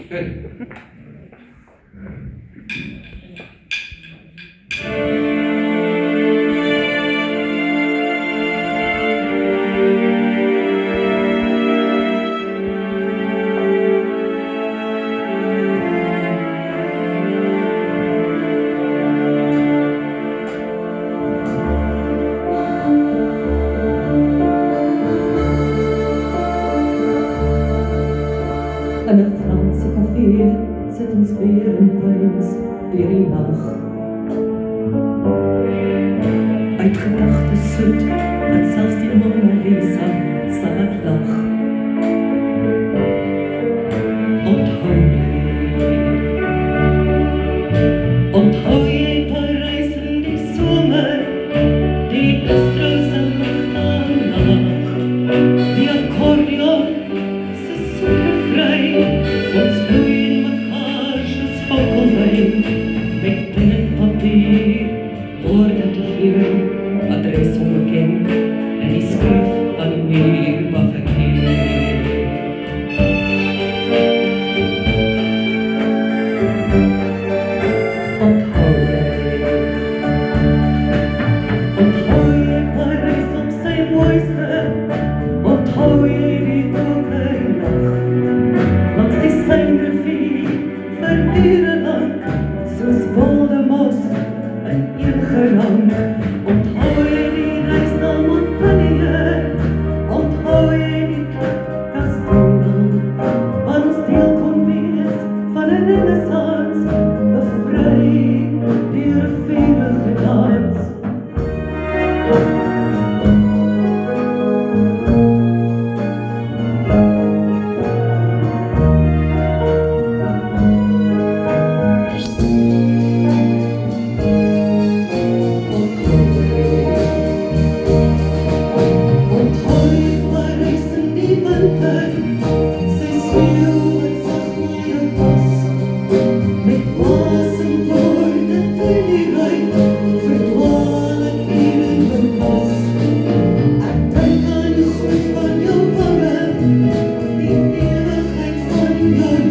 In 'n Franse café sit ons weer in tuins deur die nag. Uitgedagte soet, wat selfs die Mona Lisa sal laat lag. Onthou jy Parys in die somer, die bistrose nachtaanlag, die accordeon se soet refrein, ons vloei in mekaar soos vonkelwyn, met pen en papier, woorde te veel, adres onbekend, en die skrif aan die muur bafekeer. Onthou jy Parys op sy mooiste, onthou jy die donker nacht, langs die Seine-rivier vir ure lang, soos wilde mos in een gerang. Onthou jy die reis na Montpellier, onthou jy die kasteel, waar ons deel kon wees van 'n renaissance, bevry deur 'n vurige dans. Onthou jy Parys in die winter, sy sneeuw wat sag na jou pas, met wasemwoorde teen die ruit, verdwaal ek hier in my bos. Ek dink aan die gloed van jou wange, die ewigheid van jou